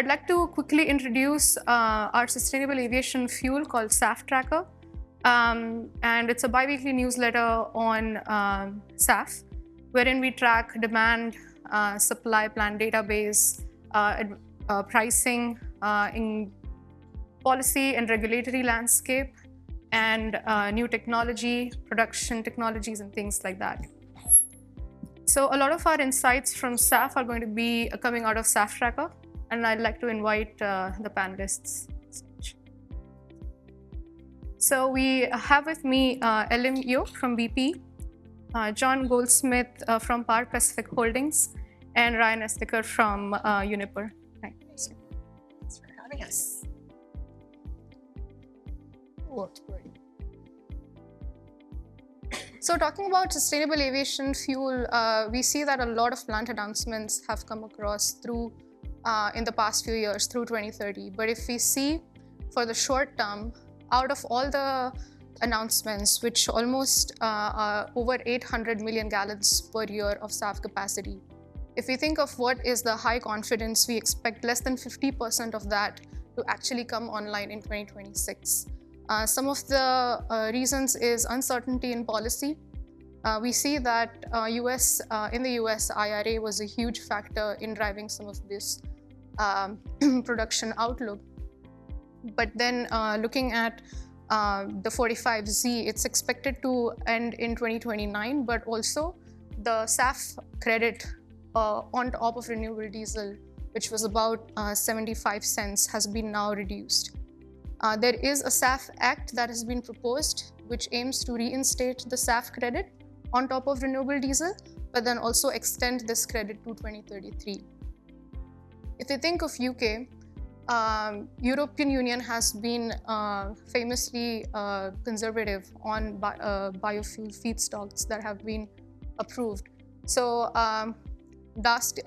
like to quickly introduce our sustainable aviation fuel called SAF Tracker. And it's a bi-weekly newsletter on SAF, wherein we track demand, supply plan database, pricing, in policy and regulatory landscape, and new technology, production technologies, and things like that. So a lot of our insights from SAF are going to be coming out of SAF Tracker, and I'd like to invite the panelists. So we have with me Elim Yeoh from BP, John Goldsmith from Power Pacific Holdings, and Ryan Eslicker from Uniper. Thanks for having us. Oh, that's great. So talking about sustainable aviation fuel, we see that a lot of plant announcements have come across through in the past few years through 2030. But if we see for the short term, out of all the announcements, which almost are over 800 million gallons per year of SAF capacity, if we think of what is the high confidence, we expect less than 50% of that to actually come online in 2026. Some of the reasons is uncertainty in policy. We see that in the US, IRA was a huge factor in driving some of this production outlook. But then looking at the 45Z, it's expected to end in 2029, but also the SAF credit on top of renewable diesel, which was about 75 cents, has been now reduced. There is a SAF Act that has been proposed, which aims to reinstate the SAF credit on top of renewable diesel, but then also extend this credit to 2033. If you think of UK, European Union has been famously conservative on biofuel feedstocks that have been approved. So last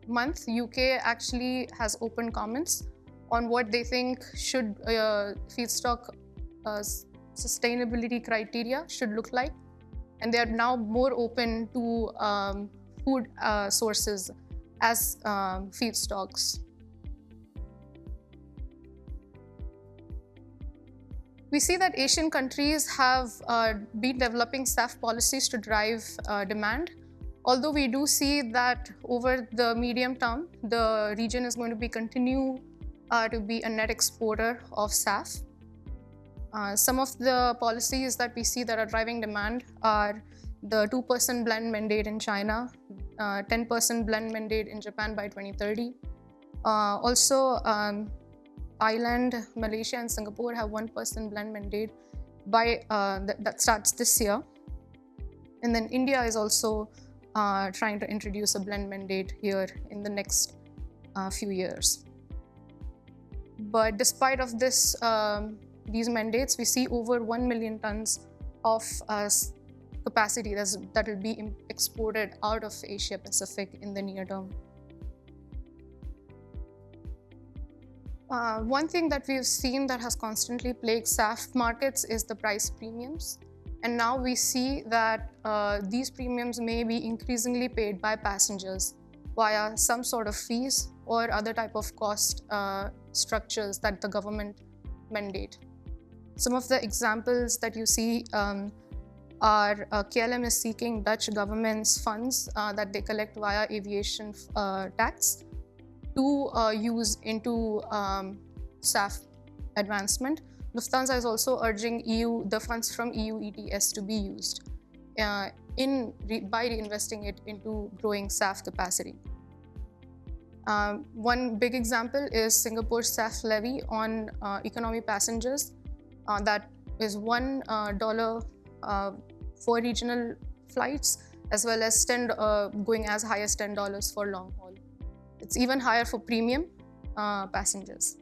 month, UK actually has opened comments on what they think should feedstock sustainability criteria should look like. And they are now more open to food sources as feedstocks. We see that Asian countries have been developing SAF policies to drive demand. Although we do see that over the medium term, the region is going to continue to be a net exporter of SAF. Some of the policies that we see that are driving demand are the 2% blend mandate in China, 10% blend mandate in Japan by 2030. Also, Thailand, Malaysia, and Singapore have 1% blend mandate by that starts this year. And then India is also trying to introduce a blend mandate here in the next few years. But despite of this, these mandates, we see over 1 million tons of capacity that will be exported out of Asia Pacific in the near term. One thing that we've seen that has constantly plagued SAF markets is the price premiums. And now we see that these premiums may be increasingly paid by passengers via some sort of fees or other type of cost structures that the government mandate. Some of the examples that you see are KLM is seeking Dutch government's funds that they collect via aviation tax to use into SAF advancement. Lufthansa is also urging the funds from EU ETS to be used by reinvesting it into growing SAF capacity. One big example is Singapore's SAF levy on economy passengers. That is $1 for regional flights, as well as going as high as $10 for long haul. It's even higher for premium passengers.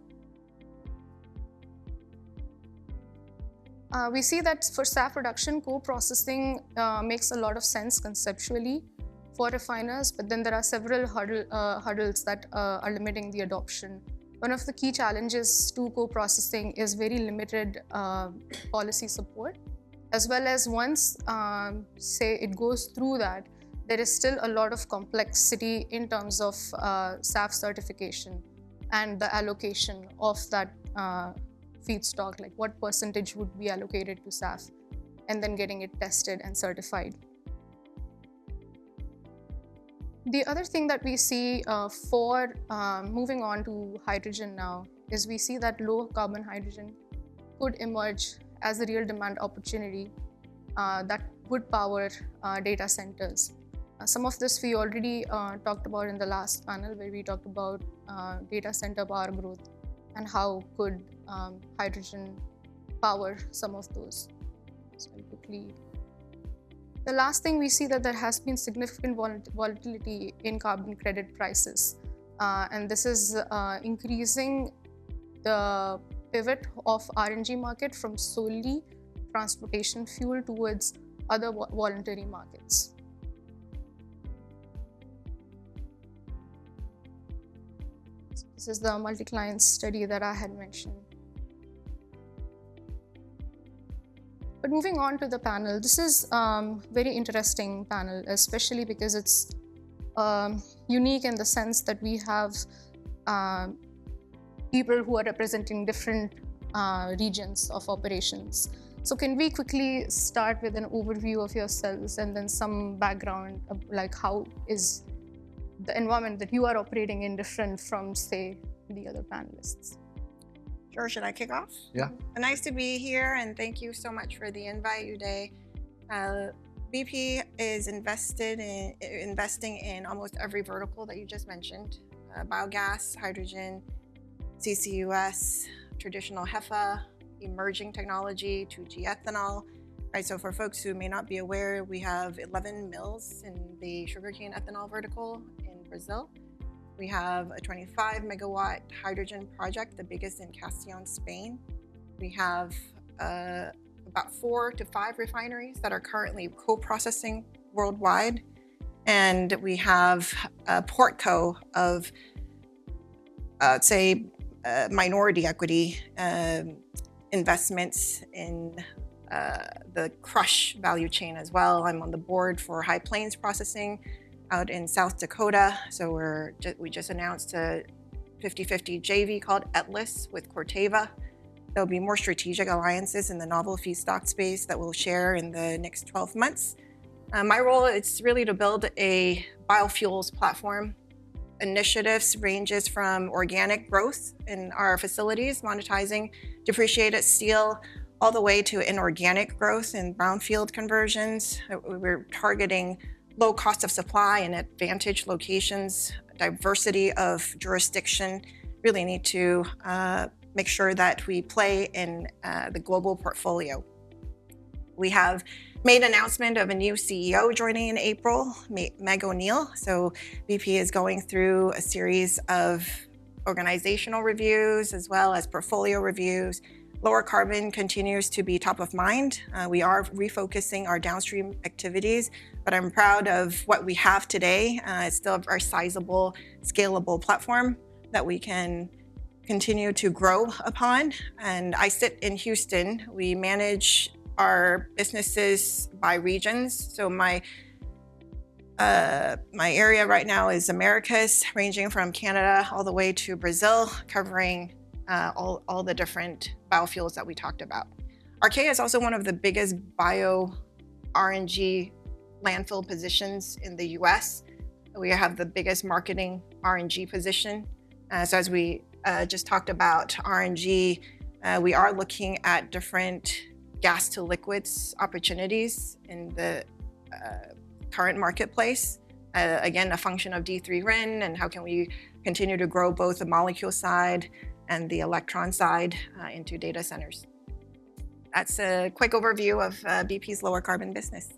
We see that for SAF production, co-processing makes a lot of sense conceptually for refiners, but then there are several hurdles that are limiting the adoption. One of the key challenges to co-processing is very limited policy support, as well as once, say, it goes through that, there is still a lot of complexity in terms of SAF certification. and the allocation of that feedstock, like what percentage would be allocated to SAF, and then getting it tested and certified. The other thing that we see for moving on to hydrogen now is we see that low carbon hydrogen could emerge as a real demand opportunity that would power data centers. Some of this we already talked about in the last panel, where we talked about data center power growth and how could hydrogen power some of those. So I'll quickly. The last thing we see that there has been significant volatility in carbon credit prices, and this is increasing the pivot of RNG market from solely transportation fuel towards other voluntary markets. This is the multi-client study that I had mentioned. But moving on to the panel, this is very interesting panel, especially because it's unique in the sense that we have people who are representing different regions of operations. So can we quickly start with an overview of yourselves and then some background of like how is the environment that you are operating in different from, say, the other panelists? Sure, should I kick off? Yeah. Nice to be here, and thank you so much for the invite, Uday. BP is investing in almost every vertical that you just mentioned: biogas, hydrogen, CCUS, traditional HEFA, emerging technology, 2G ethanol. Right, so for folks who may not be aware, we have 11 mills in the sugarcane ethanol vertical in Brazil. We have a 25 megawatt hydrogen project, the biggest in Castellón, Spain. We have about 4 to 5 refineries that are currently co-processing worldwide. And we have a portco of, minority equity investments in the crush value chain as well. I'm on the board for High Plains Processing out in South Dakota. So we just announced a 50-50 JV called Atlas with Corteva. There'll be more strategic alliances in the novel feedstock space that we'll share in the next 12 months. My role is really to build a biofuels platform. Initiatives ranges from organic growth in our facilities, monetizing depreciated steel, all the way to inorganic growth in brownfield conversions. We're targeting low cost of supply and advantage locations, diversity of jurisdiction. Really need to make sure that we play in the global portfolio. We have made an announcement of a new CEO joining in April, Meg O'Neill. So BP is going through a series of organizational reviews as well as portfolio reviews. Lower carbon continues to be top of mind. We are refocusing our downstream activities, but I'm proud of what we have today. It's still a sizable, scalable platform that we can continue to grow upon. And I sit in Houston. We manage our businesses by regions. So my area right now is Americas, ranging from Canada all the way to Brazil, covering all the different biofuels that we talked about. Archaea is also one of the biggest bio RNG landfill positions in the US. We have the biggest marketing RNG position. So as we just talked about RNG, we are looking at different gas to liquids opportunities in the current marketplace. Again, a function of D3 RIN and how can we continue to grow both the molecule side and the electron side into data centers. That's a quick overview of BP's lower carbon business.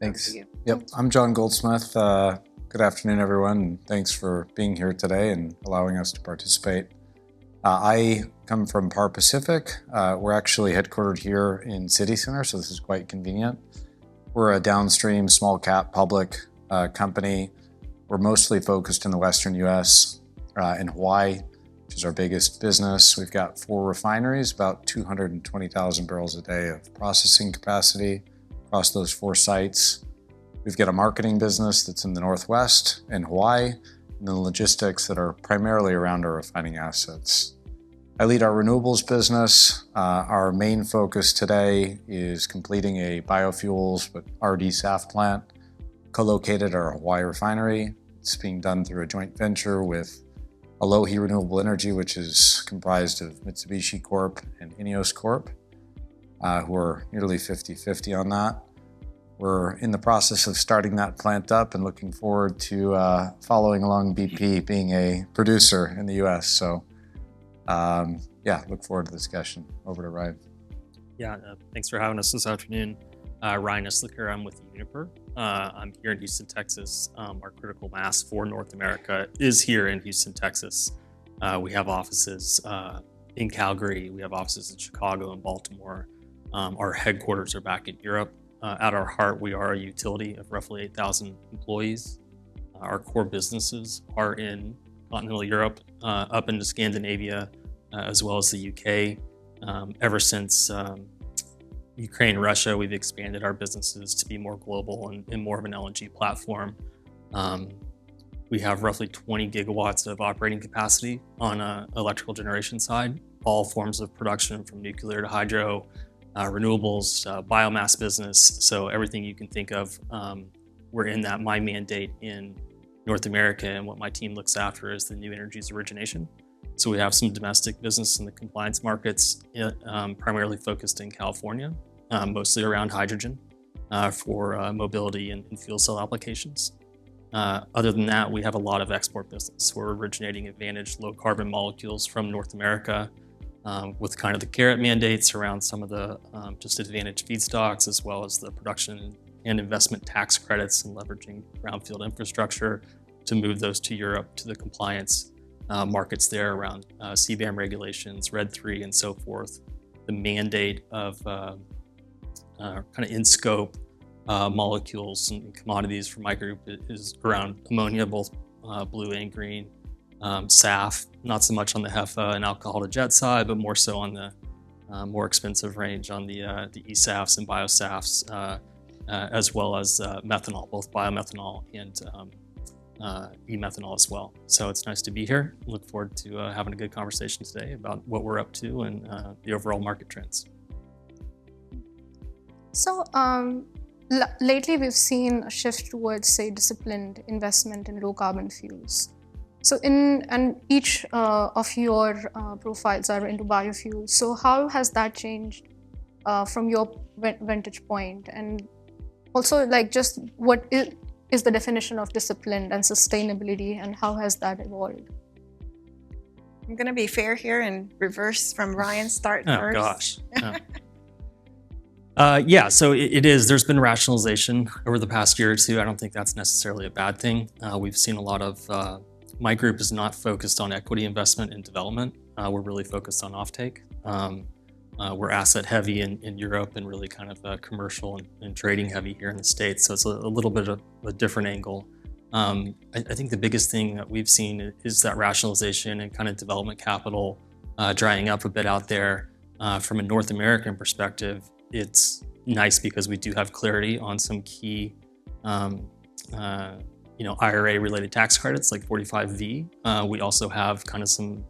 Thanks. Yep, I'm John Goldsmith. Good afternoon, everyone. And thanks for being here today and allowing us to participate. I come from Par Pacific. We're actually headquartered here in City Center, so this is quite convenient. We're a downstream small cap public company. We're mostly focused in the Western US, in Hawaii, which is our biggest business. We've got 4 refineries, about 220,000 barrels a day of processing capacity across those 4 sites. We've got a marketing business that's in the Northwest in Hawaii. and the logistics that are primarily around our refining assets. I lead our renewables business. Our main focus today is completing a biofuels but RD SAF plant co-located at our Hawaii refinery. It's being done through a joint venture with Alohi Renewable Energy, which is comprised of Mitsubishi Corp and Ineos Corp, who are nearly 50-50 on that. We're in the process of starting that plant up and looking forward to following along BP being a producer in the US. So yeah, look forward to the discussion. Over to Ryan. Yeah, thanks for having us this afternoon. Ryan Eslicker, I'm with Uniper. I'm here in Houston, Texas. Our critical mass for North America is here in Houston, Texas. We have offices in Calgary, we have offices in Chicago and Baltimore. Our headquarters are back in Europe. At our heart, we are a utility of roughly 8,000 employees. Our core businesses are in continental Europe, up into Scandinavia, as well as the UK. Ever since Ukraine, Russia, we've expanded our businesses to be more global and more of an LNG platform. We have roughly 20 gigawatts of operating capacity on an electrical generation side, all forms of production from nuclear to hydro, renewables, biomass business. So everything you can think of, we're in that. My mandate in North America and what my team looks after is the new Energies Origination. So we have some domestic business in the compliance markets, primarily focused in California, mostly around hydrogen for mobility and fuel cell applications. Other than that, we have a lot of export business. We're originating advantaged low carbon molecules from North America with kind of the carrot mandates around some of the just advantaged feedstocks, as well as the production and investment tax credits and leveraging brownfield infrastructure to move those to Europe to the compliance markets there around CBAM regulations, RED 3 and so forth. The mandate of kind of in scope molecules and commodities for my group is around ammonia, both blue and green, SAF, not so much on the HEFA and alcohol to jet side, but more so on the more expensive range on the eSAFs and biosAFs, as well as methanol, both biomethanol and e-methanol as well. So it's nice to be here. Look forward to having a good conversation today about what we're up to and the overall market trends. So lately we've seen a shift towards, say, disciplined investment in low carbon fuels. So each of your profiles are into biofuels. So how has that changed from your vantage point? And also, like, just what is the definition of disciplined and sustainability, and how has that evolved? I'm going to be fair here and reverse from Ryan's start Oh, first. Gosh. Yeah, so it is. There's been rationalization over the past year or two. I don't think that's necessarily a bad thing. We've seen a lot of, my group is not focused on equity investment and development. We're really focused on offtake. We're asset heavy in Europe and really kind of commercial and trading heavy here in the States. So it's a little bit of a different angle. I think the biggest thing that we've seen is that rationalization and kind of development capital drying up a bit out there. From a North American perspective, it's nice because we do have clarity on some key IRA related tax credits like 45V. We also have kind of some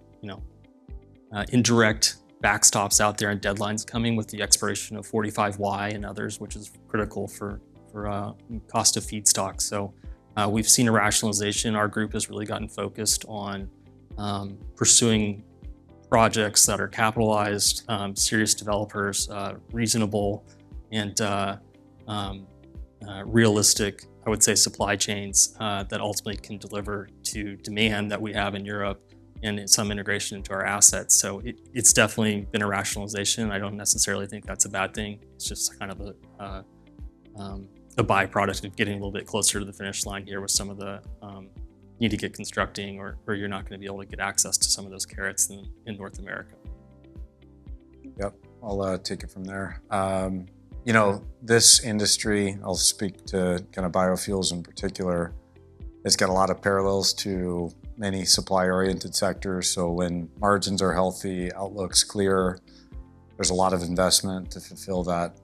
indirect backstops out there and deadlines coming with the expiration of 45Y and others, which is critical for cost of feedstock. So we've seen a rationalization. Our group has really gotten focused on pursuing projects that are capitalized, serious developers, reasonable and realistic, I would say, supply chains that ultimately can deliver to demand that we have in Europe and some integration into our assets. So it's definitely been a rationalization. I don't necessarily think that's a bad thing. It's just kind of a byproduct of getting a little bit closer to the finish line here with some of the need to get constructing or you're not going to be able to get access to some of those carrots in North America. Yep, I'll take it from there. This industry, I'll speak to kind of biofuels in particular, it's got a lot of parallels to many supply-oriented sectors. So when margins are healthy, outlook's clear, there's a lot of investment to fulfill that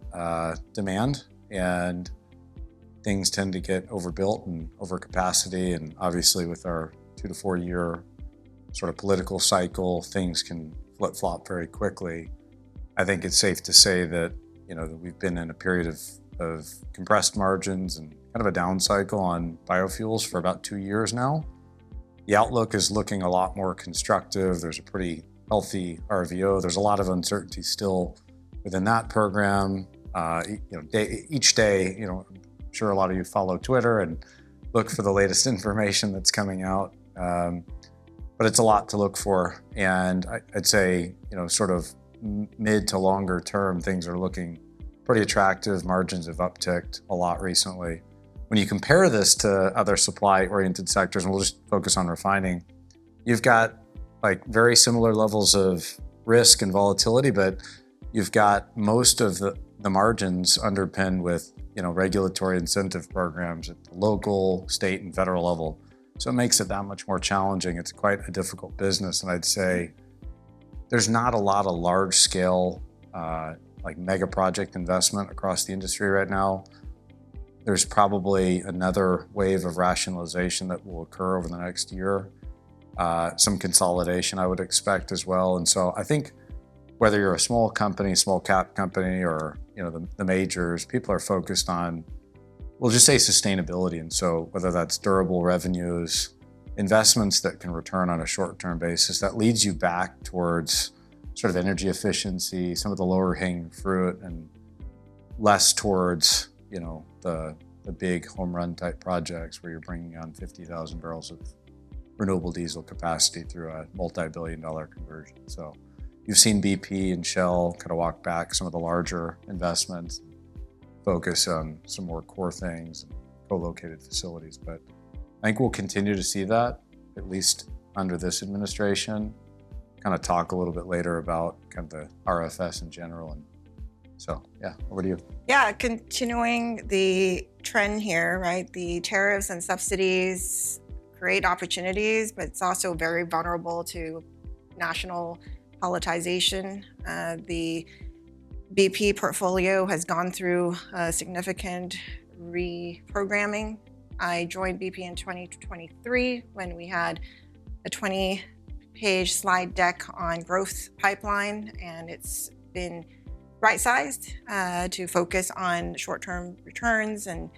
demand, and things tend to get overbuilt and overcapacity. And obviously with our 2 to 4 year sort of political cycle, things can flip-flop very quickly. I think it's safe to say that, that we've been in a period of compressed margins and kind of a down cycle on biofuels for about 2 years now. The outlook is looking a lot more constructive. There's a pretty healthy RVO. There's a lot of uncertainty still within that program. Each day, I'm sure a lot of you follow Twitter and look for the latest information that's coming out. But it's a lot to look for. And I'd say, sort of mid to longer term, things are looking pretty attractive. Margins have upticked a lot recently. When you compare this to other supply-oriented sectors, and we'll just focus on refining, you've got like very similar levels of risk and volatility, but you've got most of the margins underpinned with, regulatory incentive programs at the local, state, and federal level. So it makes it that much more challenging. It's quite a difficult business. And I'd say there's not a lot of large scale, like mega project investment across the industry right now. There's probably another wave of rationalization that will occur over the next year. Some consolidation I would expect as well. And so I think whether you're a small company, small cap company, or the majors, people are focused on, we'll just say sustainability. And so whether that's durable revenues, investments that can return on a short-term basis, that leads you back towards sort of energy efficiency, some of the lower hanging fruit, and less towards, the big home run type projects where you're bringing on 50,000 barrels of renewable diesel capacity through a multi-billion-dollar conversion. So you've seen BP and Shell kind of walk back some of the larger investments, focus on some more core things and co-located facilities. But I think we'll continue to see that, at least under this administration. Kind of talk a little bit later about kind of the RFS in general. And so, yeah, over to you. Yeah, continuing the trend here, right? The tariffs and subsidies create opportunities, but it's also very vulnerable to national politicization. The BP portfolio has gone through significant reprogramming. I joined BP in 2023 when we had a 20-page slide deck on growth pipeline, and it's been right-sized to focus on short-term returns and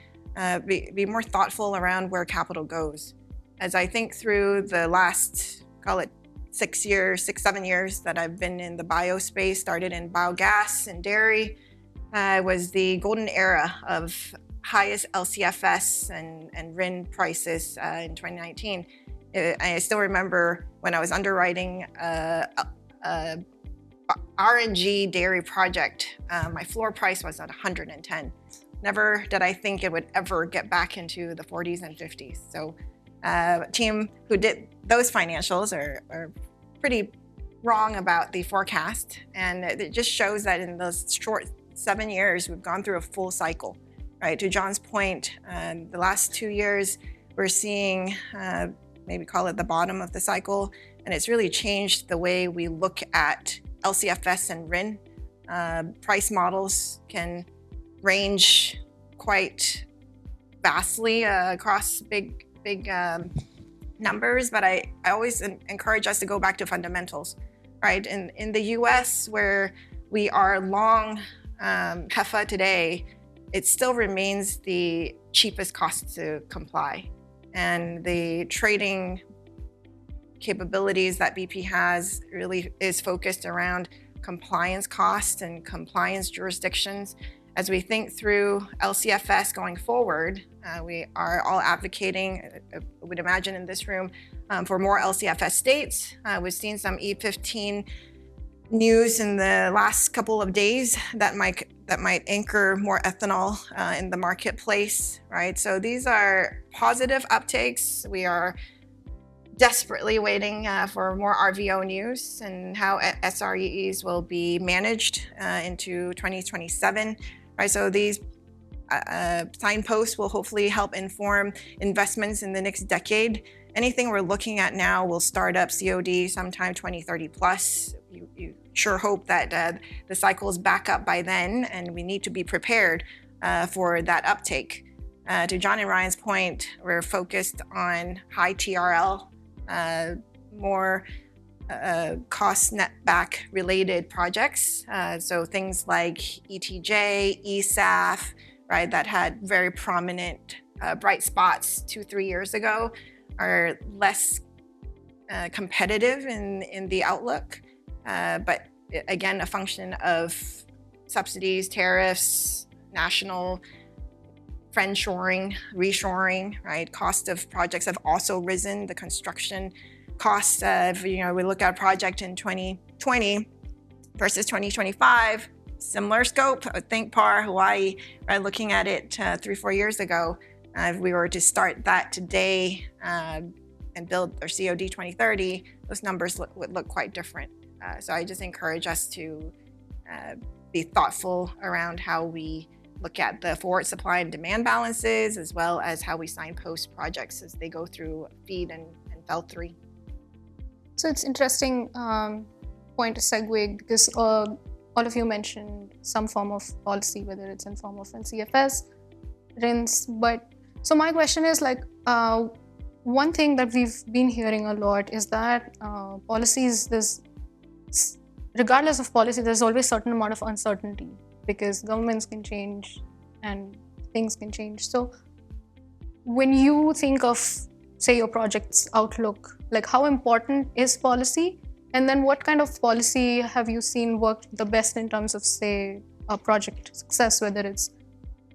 be more thoughtful around where capital goes. As I think through the last, call it 7 years that I've been in the bio space, started in biogas and dairy, was the golden era of highest LCFS and RIN prices in 2019. I still remember when I was underwriting RNG dairy project, my floor price was at 110. Never did I think it would ever get back into the 40s and 50s. So team who did those financials are pretty wrong about the forecast. And it just shows that in those short 7 years, we've gone through a full cycle, right? To John's point, the last 2 years, we're seeing maybe call it the bottom of the cycle. And it's really changed the way we look at LCFS and RIN. Price models can range quite vastly across big numbers, but I always encourage us to go back to fundamentals, right? In the US, where we are long HEFA today, it still remains the cheapest cost to comply. And the trading capabilities that BP has really is focused around compliance costs and compliance jurisdictions. As we think through LCFS going forward, we are all advocating, I would imagine in this room, for more LCFS states. We've seen some E15 news in the last couple of days that might anchor more ethanol in the marketplace, right? So these are positive uptakes. We are desperately waiting for more RVO news and how SREs will be managed into 2027. Right, so these signposts will hopefully help inform investments in the next decade. Anything we're looking at now will start up COD sometime 2030 plus. You sure hope that the cycle is back up by then, and we need to be prepared for that uptake. To John and Ryan's point, we're focused on high TRL more cost net back related projects. So things like ETJ, ESAF, right, that had very prominent bright spots 2-3 years ago are less competitive in the outlook. But again, a function of subsidies, tariffs, national friendshoring, reshoring, right? Cost of projects have also risen. The construction costs of, we look at a project in 2020 versus 2025, similar scope. Think PAR, Hawaii, right? Looking at it 3-4 years ago, if we were to start that today and build our COD 2030, those numbers would look quite different. So I just encourage us to be thoughtful around how we look at the forward supply and demand balances, as well as how we signpost projects as they go through FEED and FEL3. So it's interesting point to segue, because all of you mentioned some form of policy, whether it's in form of LCFS, RINs. But so my question is, like, one thing that we've been hearing a lot is that policies, regardless of policy, there's always a certain amount of uncertainty, because governments can change and things can change. So when you think of, say, your project's outlook, like, how important is policy? And then what kind of policy have you seen work the best in terms of, say, a project success, whether it's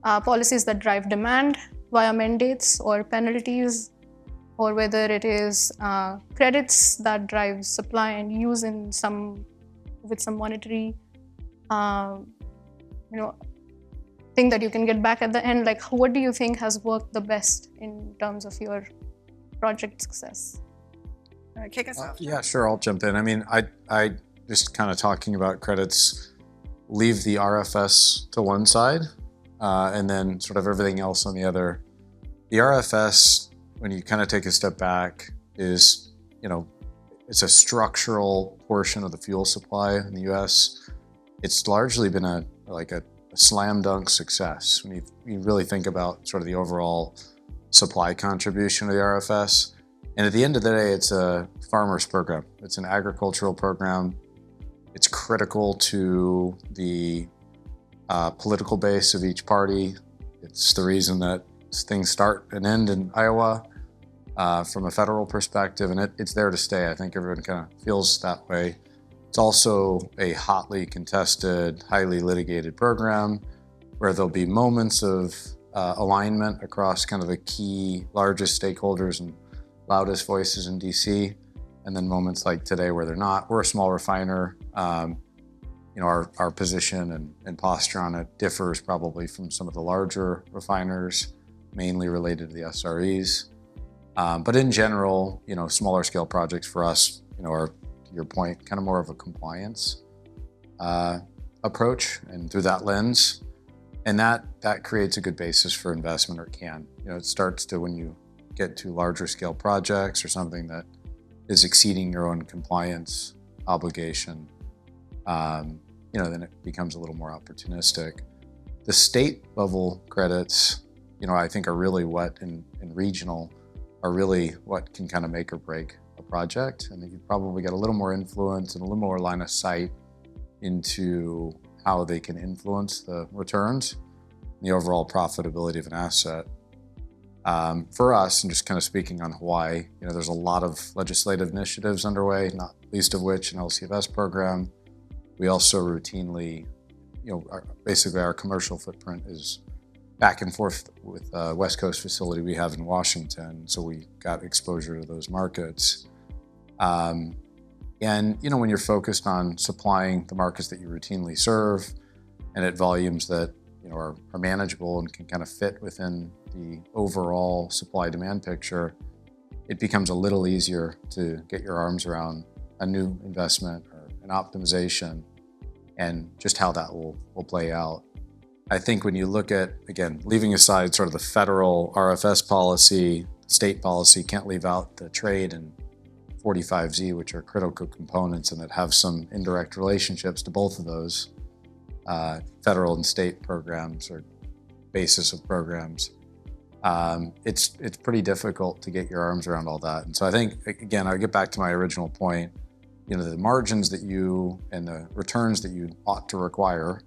policies that drive demand via mandates or penalties, or whether it is credits that drive supply and use with some monetary thing that you can get back at the end. Like, what do you think has worked the best in terms of your project success? Kick us off. Yeah, sure. I'll jump in. I mean, I just kind of talking about credits, leave the RFS to one side, and then sort of everything else on the other. The RFS, when you kind of take a step back, is, it's a structural portion of the fuel supply in the U.S. It's largely been a slam dunk success when you really think about sort of the overall supply contribution of the RFS. And at the end of the day, it's a farmer's program. It's an agricultural program. It's critical to the political base of each party. It's the reason that things start and end in Iowa from a federal perspective, and it's there to stay. I think everyone kind of feels that way. It's also a hotly contested, highly litigated program where there'll be moments of alignment across kind of the key largest stakeholders and loudest voices in DC, and then moments like today where they're not. We're a small refiner. Our position and posture on it differs probably from some of the larger refiners, mainly related to the SREs. But in general, smaller scale projects for us, are, to your point, kind of more of a compliance approach, and through that lens, and that creates a good basis for investment, or it can. It starts to, when you get to larger scale projects or something that is exceeding your own compliance obligation, then it becomes a little more opportunistic. The state level credits, I think are really what, in regional, are really what can kind of make or break a project. And you probably get a little more influence and a little more line of sight into how they can influence the returns and the overall profitability of an asset. For us, and just kind of speaking on Hawaii, there's a lot of legislative initiatives underway, not least of which an LCFS program. We also routinely, basically our commercial footprint is back and forth with a West Coast facility we have in Washington, so we got exposure to those markets. And when you're focused on supplying the markets that you routinely serve, and at volumes that are manageable and can kind of fit within the overall supply-demand picture, it becomes a little easier to get your arms around a new investment or an optimization, and just how that will play out. I think when you look at, again, leaving aside sort of the federal RFS policy, state policy, can't leave out the trade and 45Z, which are critical components and that have some indirect relationships to both of those federal and state programs or basis of programs. it's pretty difficult to get your arms around all that. And so I think, again, I'll get back to my original point, the margins that you and the returns that you ought to require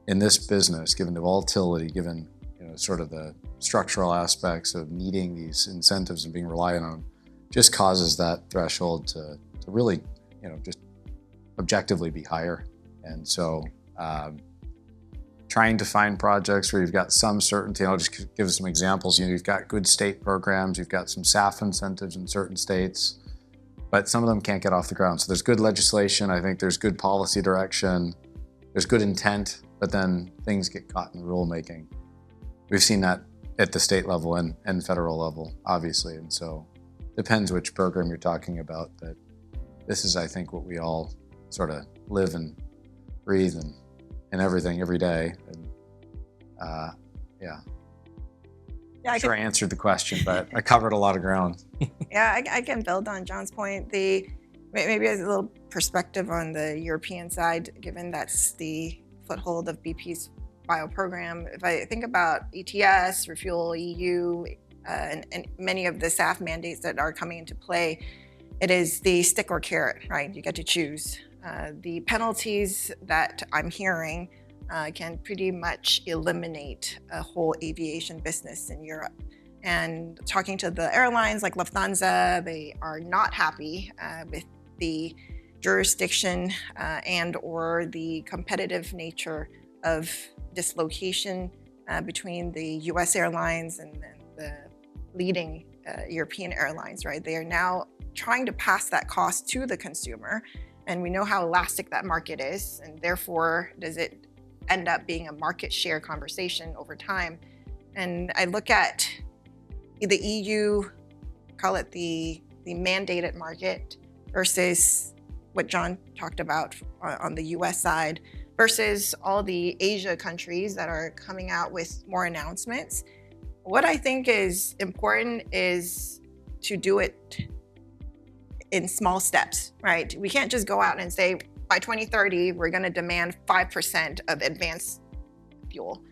in this business, given the volatility, given sort of the structural aspects of needing these incentives and being reliant on, just causes that threshold to really, just objectively be higher. And so trying to find projects where you've got some certainty, and I'll just give some examples. You've got good state programs, you've got some SAF incentives in certain states, but some of them can't get off the ground. So there's good legislation, I think there's good policy direction, there's good intent, but then things get caught in rulemaking. We've seen that at the state level and federal level, obviously, and so depends which program you're talking about, but this is, I think, what we all sort of live and breathe and everything every day. And I'm sure I answered the question, but I covered a lot of ground. Yeah, I can build on John's point. Maybe a little perspective on the European side, given that's the foothold of BP's bio program. If I think about ETS, Refuel EU, and many of the SAF mandates that are coming into play, it is the stick or carrot, right? You get to choose. The penalties that I'm hearing can pretty much eliminate a whole aviation business in Europe. And talking to the airlines like Lufthansa, they are not happy with the jurisdiction and or the competitive nature of dislocation between the US airlines and the leading European airlines, right? They are now trying to pass that cost to the consumer. And we know how elastic that market is, and therefore does it end up being a market share conversation over time. And I look at the EU, call it the mandated market, versus what John talked about on the US side, versus all the Asia countries that are coming out with more announcements. What I think is important is to do it in small steps, right? We can't just go out and say, by 2030, we're gonna demand 5% of advanced fuel.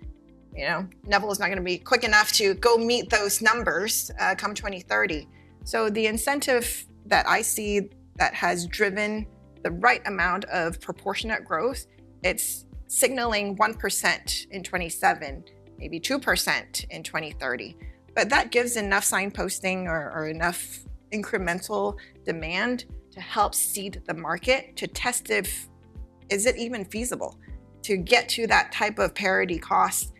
Neville is not gonna be quick enough to go meet those numbers come 2030. So the incentive that I see that has driven the right amount of proportionate growth, it's signaling 1% in 27, maybe 2% in 2030. But that gives enough signposting or enough incremental demand to help seed the market, to test is it even feasible to get to that type of parity cost.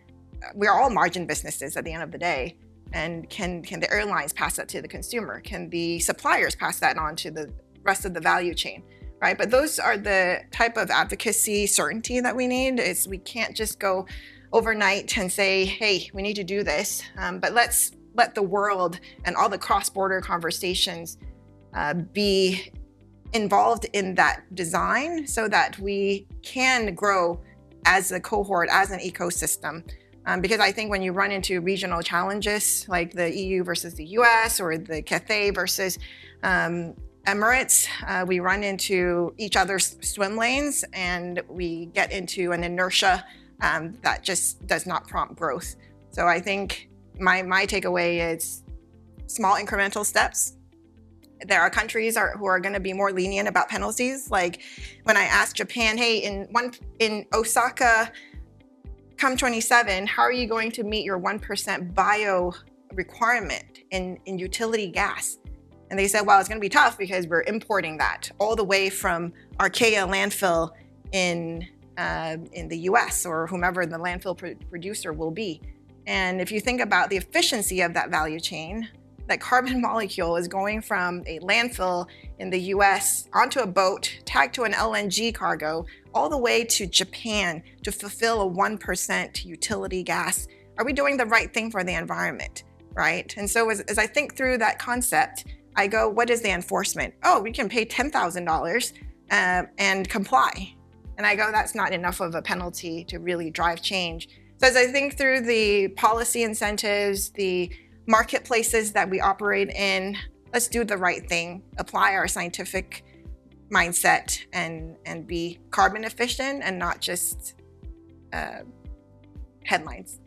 We're all margin businesses at the end of the day. And can the airlines pass that to the consumer? Can the suppliers pass that on to the rest of the value chain, right? But those are the type of advocacy certainty that we need. We can't just go overnight and say, hey, we need to do this. But let's let the world and all the cross-border conversations be involved in that design so that we can grow as a cohort, as an ecosystem. Because I think when you run into regional challenges like the EU versus the US or the Cathay versus Emirates, we run into each other's swim lanes and we get into an inertia that just does not prompt growth. So I think my takeaway is small incremental steps. There are countries who are going to be more lenient about penalties. Like when I asked Japan, hey, in Osaka, come 27, how are you going to meet your 1% bio requirement in utility gas? And they said, well, it's going to be tough because we're importing that all the way from Archaea landfill in the US or whomever the landfill producer will be. And if you think about the efficiency of that value chain, that carbon molecule is going from a landfill in the US onto a boat, tagged to an LNG cargo, all the way to Japan to fulfill a 1% utility gas. Are we doing the right thing for the environment, right? And so as I think through that concept, I go, what is the enforcement? Oh, we can pay $10,000 and comply. And I go, that's not enough of a penalty to really drive change. So as I think through the policy incentives, the marketplaces that we operate in, let's do the right thing, apply our scientific mindset and be carbon efficient and not just headlines.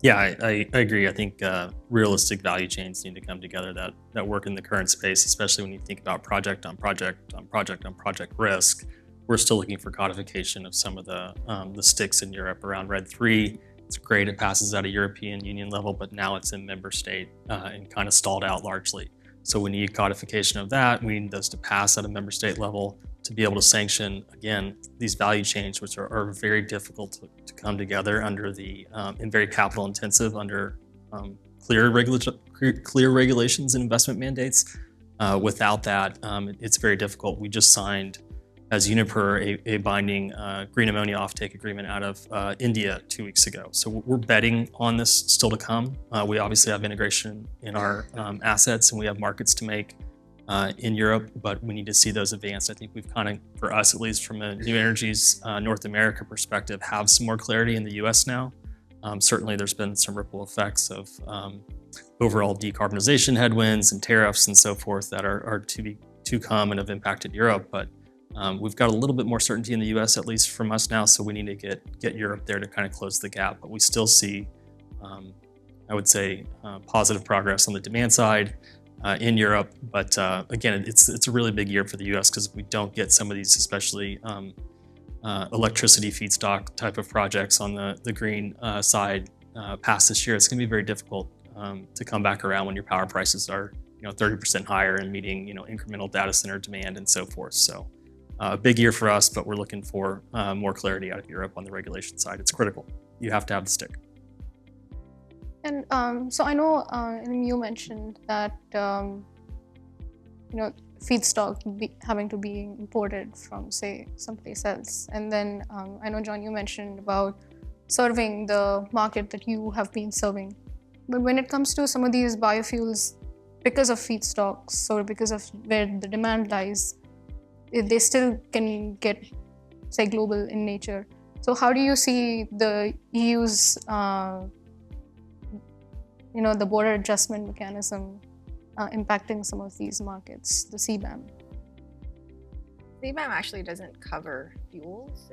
Yeah, I agree. I think realistic value chains need to come together that work in the current space, especially when you think about project on project on project on project risk. We're still looking for codification of some of the sticks in Europe around RED 3. It's great, it passes at a European Union level, but now it's in member state and kind of stalled out largely. So we need codification of that. We need those to pass at a member state level to be able to sanction, again, these value chains, which are very difficult to come together under and very capital intensive under clear regulations and investment mandates. Without that, it's very difficult. We just signed, as Uniper, a binding green ammonia offtake agreement out of India 2 weeks ago. So we're betting on this still to come. We obviously have integration in our assets, and we have markets to make in Europe, but we need to see those advance. I think we've kind of, for us at least from a New Energies North America perspective, have some more clarity in the US now. Certainly there's been some ripple effects of overall decarbonization headwinds and tariffs and so forth that are to come and have impacted Europe, but we've got a little bit more certainty in the US, at least from us now, so we need to get Europe there to kind of close the gap. But we still see, I would say, positive progress on the demand side in Europe. But again, it's a really big year for the US because if we don't get some of these, especially electricity feedstock type of projects on the green side past this year, it's going to be very difficult to come back around when your power prices are 30% higher and meeting incremental data center demand and so forth. So a big year for us, but we're looking for more clarity out of Europe on the regulation side. It's critical. You have to have the stick. And so I know you mentioned that feedstock having to be imported from, say, someplace else. And then I know, John, you mentioned about serving the market that you have been serving. But when it comes to some of these biofuels, because of feedstocks or because of where the demand lies, they still can get, say, global in nature. So how do you see the EU's the border adjustment mechanism impacting some of these markets, the CBAM? CBAM actually doesn't cover fuels.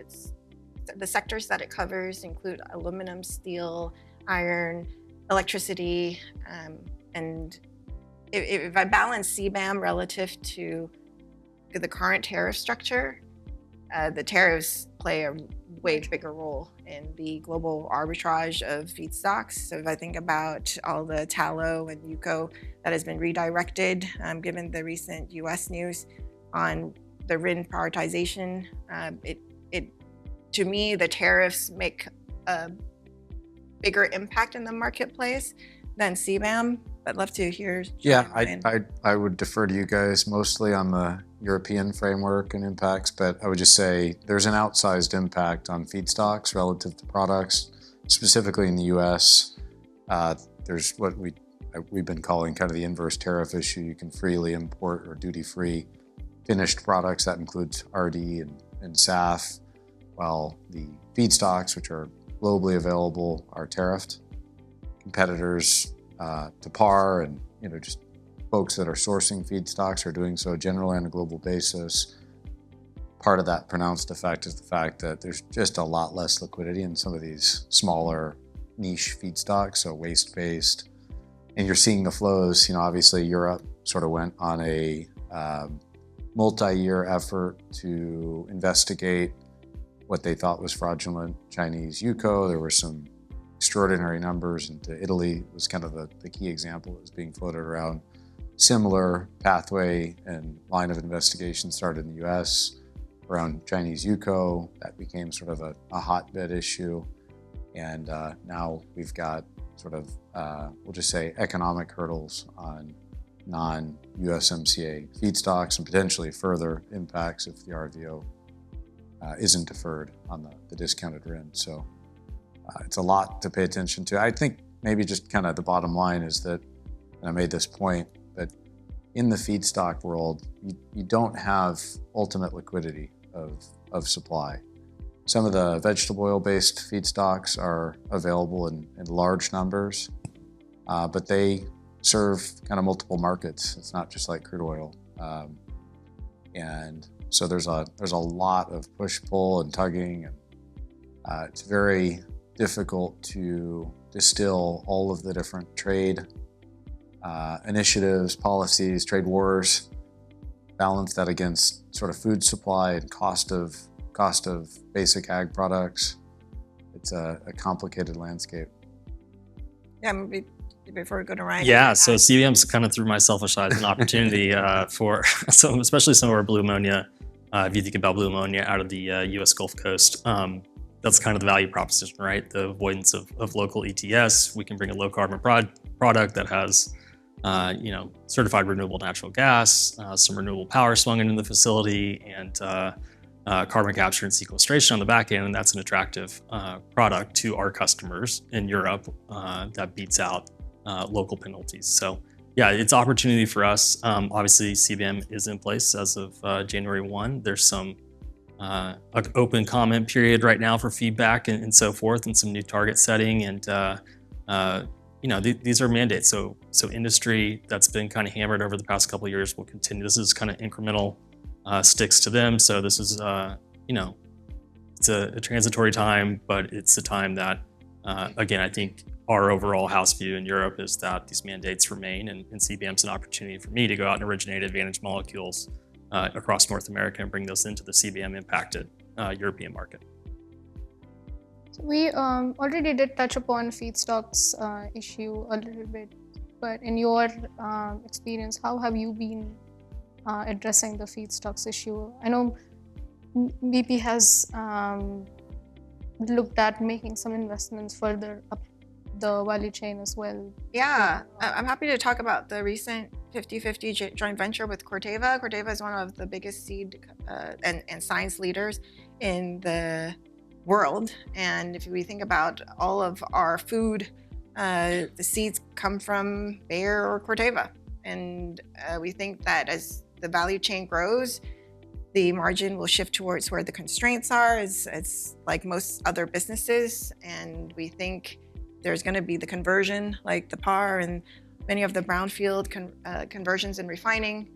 The sectors that it covers include aluminum, steel, iron, electricity, and if I balance CBAM relative to the current tariff structure, the tariffs play a way bigger role in the global arbitrage of feedstocks. So if I think about all the tallow and UCO that has been redirected, given the recent US news on the RIN prioritization, to me, the tariffs make a bigger impact in the marketplace than CBAM. I'd love to hear. Yeah, I would defer to you guys mostly on the European framework and impacts, but I would just say there's an outsized impact on feedstocks relative to products, specifically in the US. There's what we've been calling kind of the inverse tariff issue. You can freely import or duty-free finished products. That includes RD and SAF, while the feedstocks, which are globally available, are tariffed. Competitors to par and just folks that are sourcing feedstocks are doing so generally on a global basis. Part of that pronounced effect is the fact that there's just a lot less liquidity in some of these smaller niche feedstocks, so waste-based. And you're seeing the flows, obviously Europe sort of went on a multi-year effort to investigate what they thought was fraudulent Chinese UCO. There were some extraordinary numbers into Italy was kind of the key example that was being floated around. Similar pathway and line of investigation started in the US around Chinese UCO. That became sort of a hotbed issue. And now we've got sort of, we'll just say, economic hurdles on non-USMCA feedstocks and potentially further impacts if the RVO isn't deferred on the discounted RIN. So it's a lot to pay attention to. I think maybe just kind of the bottom line is that, and I made this point, but in the feedstock world, you don't have ultimate liquidity of supply. Some of the vegetable oil-based feedstocks are available in large numbers, but they serve kind of multiple markets. It's not just like crude oil. And so there's a lot of push-pull and tugging, and it's very difficult to distill all of the different trade initiatives, policies, trade wars, balance that against sort of food supply and cost of basic ag products. It's a complicated landscape. Yeah, maybe before we go to Ryan. Yeah, so CBM's kind of through my selfish eyes an opportunity for some, especially some of our blue ammonia. If you think about blue ammonia out of the U.S. Gulf Coast, that's kind of the value proposition, right? The avoidance of local ETS. We can bring a low carbon product that has, certified renewable natural gas, some renewable power swung into the facility, and carbon capture and sequestration on the back end, and that's an attractive product to our customers in Europe that beats out local penalties. So yeah, it's opportunity for us. Obviously, CBM is in place as of January 1. There's some open comment period right now for feedback and so forth, and some new target setting. And these are mandates. So industry that's been kind of hammered over the past couple of years will continue. This is kind of incremental sticks to them. So this is it's a transitory time, but it's a time that again, I think our overall house view in Europe is that these mandates remain, and CBM's an opportunity for me to go out and originate advantage molecules across North America and bring those into the CBM impacted European market. So we already did touch upon feedstocks issue a little bit, but in your experience, how have you been addressing the feedstocks issue? I know BP has looked at making some investments further up the value chain as well. Yeah, I'm happy to talk about the recent 50-50 joint venture with Corteva. Corteva is one of the biggest seed and science leaders in the world. And if we think about all of our food, the seeds come from Bayer or Corteva. And we think that as the value chain grows, the margin will shift towards where the constraints are. It's like most other businesses. And we think there's going to be the conversion, like the PAR and many of the brownfield conversions in refining.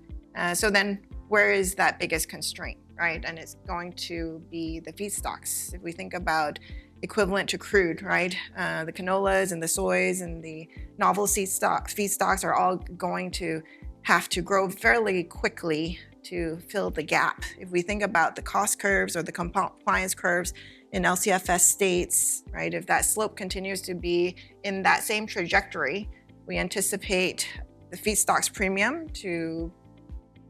So then where is that biggest constraint, right? And it's going to be the feedstocks. If we think about equivalent to crude, right? The canolas and the soys and the novel feedstocks are all going to have to grow fairly quickly to fill the gap. If we think about the cost curves or the compliance curves in LCFS states, right? If that slope continues to be in that same trajectory, we anticipate the feedstocks premium to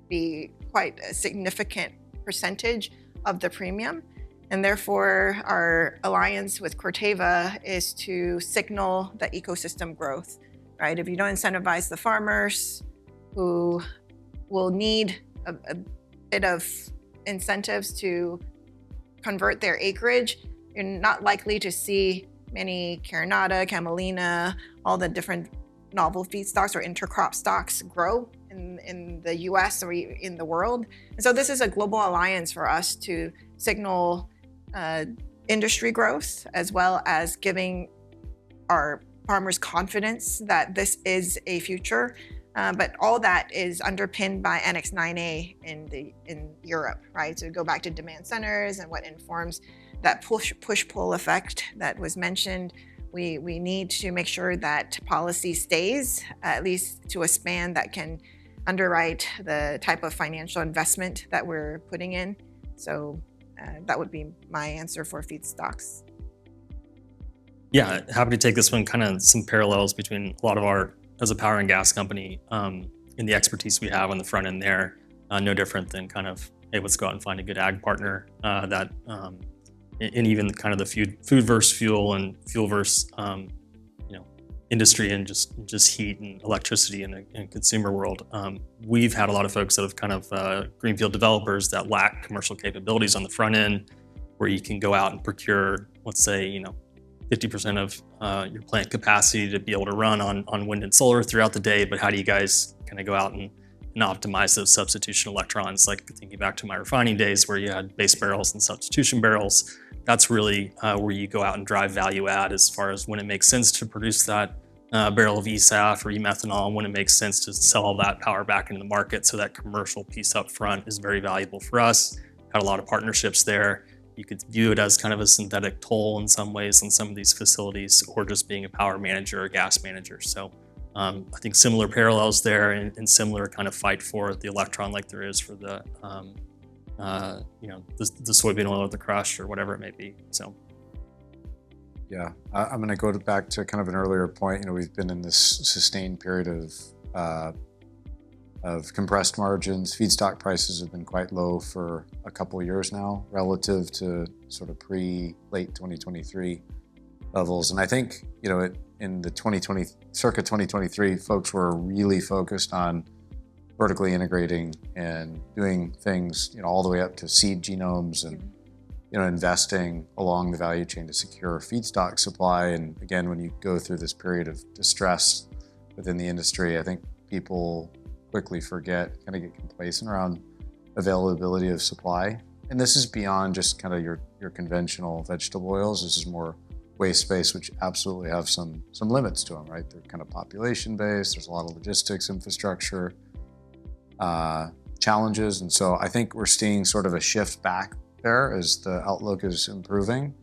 be quite a significant percentage of the premium. And therefore, our alliance with Corteva is to signal the ecosystem growth, right? If you don't incentivize the farmers who will need a bit of incentives to convert their acreage, you're not likely to see many Carinata, Camelina, all the different novel feedstocks or intercrop stocks grow in the US or in the world. And so this is a global alliance for us to signal industry growth, as well as giving our farmers confidence that this is a future. But all that is underpinned by Annex 9A in Europe, right? So go back to demand centers and what informs that push-pull effect that was mentioned. We need to make sure that policy stays, at least to a span that can underwrite the type of financial investment that we're putting in. So that would be my answer for feedstocks. Yeah, happy to take this one, kind of some parallels between a lot of our, as a power and gas company, in the expertise we have on the front end there, no different than kind of, hey, let's go out and find a good ag partner that, and even kind of the food versus fuel and fuel versus, industry and just heat and electricity in the consumer world. We've had a lot of folks that have kind of greenfield developers that lack commercial capabilities on the front end, where you can go out and procure, let's say, 50% of your plant capacity to be able to run on wind and solar throughout the day. But how do you guys kind of go out and optimize those substitution electrons? Like thinking back to my refining days where you had base barrels and substitution barrels. That's really where you go out and drive value add as far as when it makes sense to produce that barrel of eSAF or e-methanol, when it makes sense to sell all that power back into the market. So that commercial piece up front is very valuable for us. Had a lot of partnerships there. you could view it as kind of a synthetic toll in some ways in some of these facilities, or just being a power manager or gas manager. So I think similar parallels there, and similar kind of fight for the electron like there is for the the soybean oil or the crush or whatever it may be. So. Yeah, I'm going to go back to kind of an earlier point. We've been in this sustained period of compressed margins. Feedstock prices have been quite low for a couple of years now, relative to sort of late 2023 levels. And I think, in the circa 2023, folks were really focused on vertically integrating and doing things, all the way up to seed genomes and investing along the value chain to secure feedstock supply. And again, when you go through this period of distress within the industry, I think people quickly forget, kind of get complacent around availability of supply. And this is beyond just kind of your conventional vegetable oils. This is more waste-based, which absolutely have some limits to them, right? They're kind of population-based. There's a lot of logistics infrastructure challenges. And so I think we're seeing sort of a shift back there as the outlook is improving.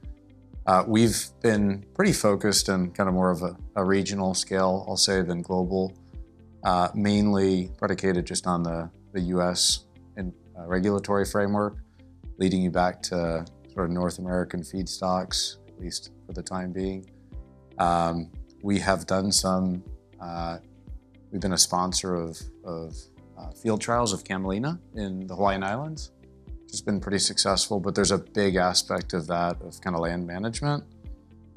We've been pretty focused on kind of more of a regional scale, I'll say, than global, mainly predicated just on the US and regulatory framework, leading you back to sort of North American feedstocks, at least for the time being. We have done we've been a sponsor of field trials of camelina in the Hawaiian Islands. It's been pretty successful, but there's a big aspect of that of kind of land management.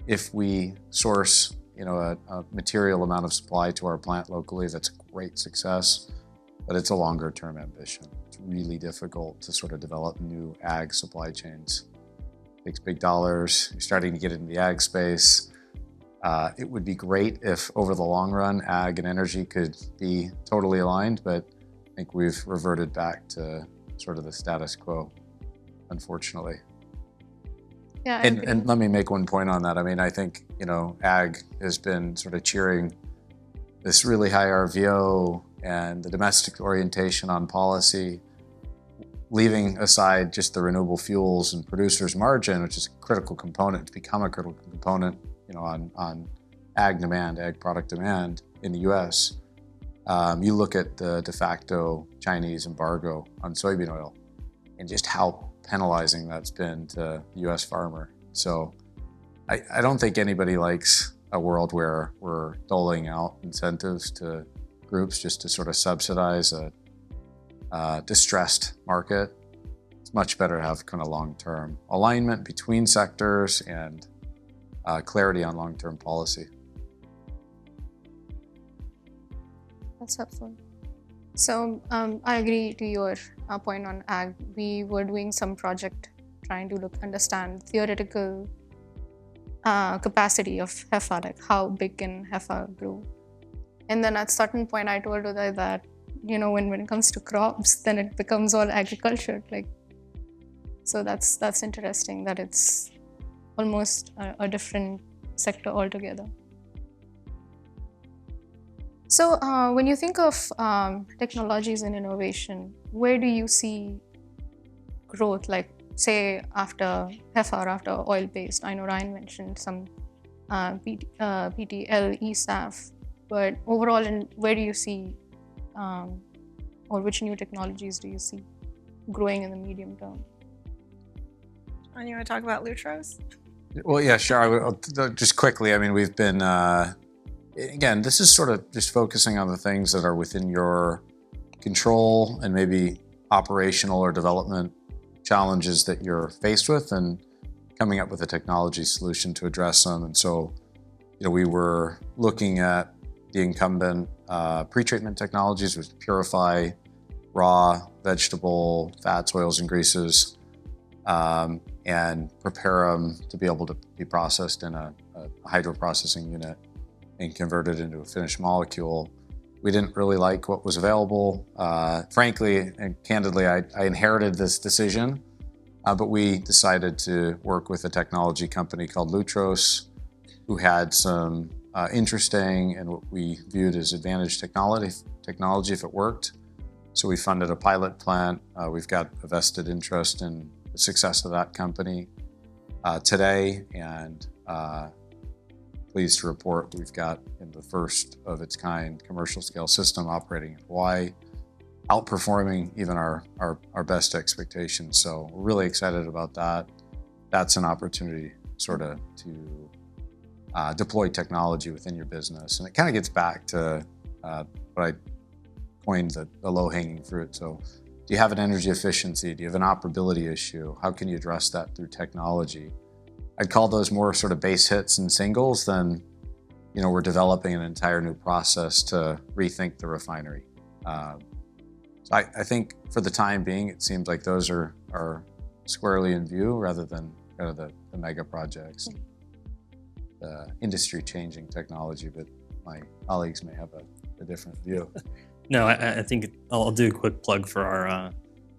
If we source, a material amount of supply to our plant locally, that's a great success, but it's a longer term ambition. It's really difficult to sort of develop new ag supply chains. It takes big dollars. You're starting to get into the ag space. It would be great if over the long run, ag and energy could be totally aligned, but I think we've reverted back to sort of the status quo, unfortunately. Yeah, and let me make one point on that. I mean, I think, ag has been sort of cheering this really high RVO and the domestic orientation on policy, leaving aside just the renewable fuels and producers' margin, which is a critical component, to become a critical component, on ag product demand in the US. You look at the de facto Chinese embargo on soybean oil and just how penalizing that's been to the US farmer. So I don't think anybody likes a world where we're doling out incentives to groups just to sort of subsidize a distressed market. It's much better to have kind of long-term alignment between sectors and clarity on long-term policy. That's helpful. So I agree to your point on ag. We were doing some project trying to understand theoretical capacity of HEFA, like how big can HEFA grow. And then at a certain point, I told Uday that, when it comes to crops, then it becomes all agriculture. So that's interesting that it's almost a different sector altogether. So when you think of technologies and innovation, where do you see growth, like say after HEFA or after oil-based? I know Ryan mentioned some PTL, ESAF, but overall, where do you see, or which new technologies do you see growing in the medium term? John, you want to talk about Lutros? Well, yeah, sure. Just quickly, I mean, we've been, again, this is sort of just focusing on the things that are within your control and maybe operational or development challenges that you're faced with, and coming up with a technology solution to address them. And so, we were looking at the incumbent pretreatment technologies, which purify raw vegetable fats, oils, and greases, and prepare them to be able to be processed in a hydroprocessing unit and converted into a finished molecule. We didn't really like what was available. Frankly and candidly, I inherited this decision, but we decided to work with a technology company called Lutros, who had some interesting and what we viewed as advantage technology if it worked. So we funded a pilot plant. We've got a vested interest in the success of that company today, and pleased to report we've got in the first of its kind commercial scale system operating in Hawaii, outperforming even our best expectations. So we're really excited about that. That's an opportunity sort of to deploy technology within your business. And it kind of gets back to what I coined the low-hanging fruit. So do you have an energy efficiency? Do you have an operability issue? How can you address that through technology? I'd call those more sort of base hits and singles than, we're developing an entire new process to rethink the refinery. So I think for the time being, it seems like those are squarely in view rather than kind of the mega projects, the industry-changing technology, but my colleagues may have a different view. No, I think I'll do a quick plug for our,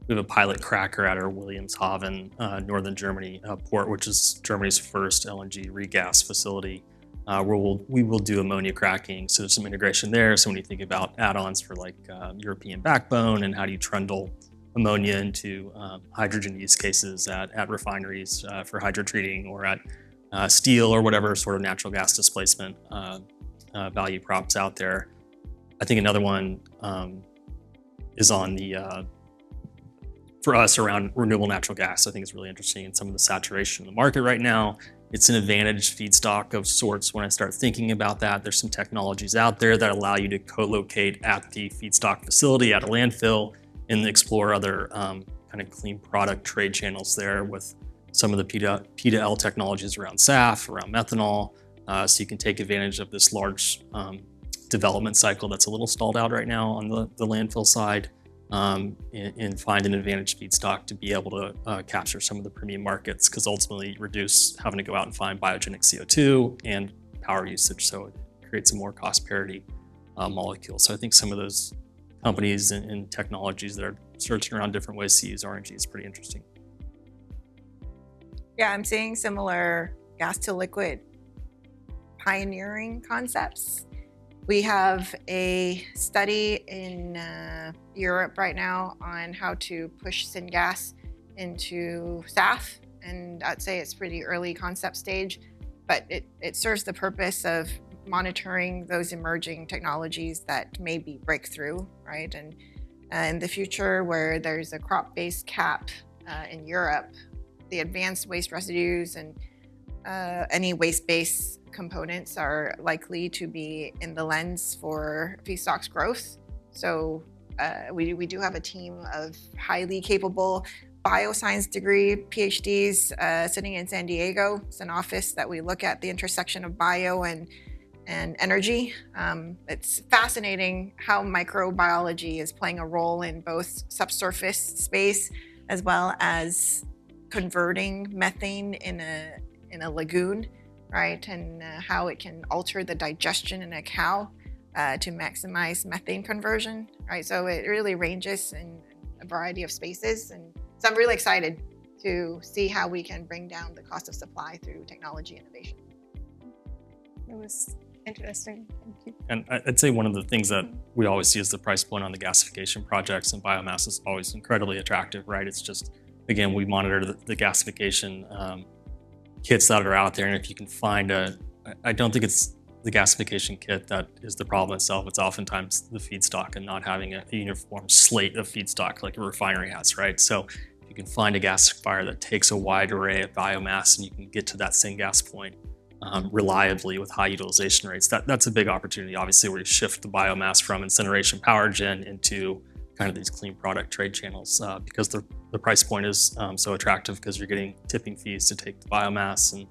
we have a pilot cracker at our Wilhelmshaven, northern Germany port, which is Germany's first LNG regas facility, where we will do ammonia cracking. So there's some integration there. So when you think about add-ons for like European backbone and how do you trundle ammonia into hydrogen use cases at refineries for hydrotreating or at steel or whatever sort of natural gas displacement value props out there. I think another one is on the, for us around renewable natural gas. I think it's really interesting in some of the saturation in the market right now. It's an advantage feedstock of sorts. When I start thinking about that, there's some technologies out there that allow you to co-locate at the feedstock facility at a landfill and explore other kind of clean product trade channels there with some of the P2L technologies around SAF, around methanol. So you can take advantage of this large development cycle that's a little stalled out right now on the landfill side, and find an advantage feedstock to be able to capture some of the premium markets, because ultimately reduce having to go out and find biogenic CO2 and power usage, so it creates a more cost parity molecule. So I think some of those companies and technologies that are searching around different ways to use RNG is pretty interesting. Yeah, I'm seeing similar gas to liquid pioneering concepts. We have a study in Europe right now on how to push syngas into SAF, and I'd say it's pretty early concept stage, but it serves the purpose of monitoring those emerging technologies that may be breakthrough, right? And in the future, where there's a crop-based cap in Europe, the advanced waste residues and any waste-based components are likely to be in the lens for feedstock's growth. So we do have a team of highly capable bioscience degree PhDs sitting in San Diego. It's an office that we look at the intersection of bio and energy. It's fascinating how microbiology is playing a role in both subsurface space as well as converting methane in a lagoon, right? And how it can alter the digestion in a cow to maximize methane conversion, right? So it really ranges in a variety of spaces. And so I'm really excited to see how we can bring down the cost of supply through technology innovation. It was interesting. Thank you. And I'd say one of the things that we always see as the price point on the gasification projects, and biomass is always incredibly attractive, right? It's just, again, we monitor the gasification kits that are out there, and if you can find I don't think it's the gasification kit that is the problem itself. It's oftentimes the feedstock and not having a uniform slate of feedstock like a refinery has, right? So if you can find a gasifier that takes a wide array of biomass and you can get to that same gas point reliably with high utilization rates, that's a big opportunity, obviously, where you shift the biomass from incineration power gen into kind of these clean product trade channels, because the price point is so attractive, because you're getting tipping fees to take the biomass and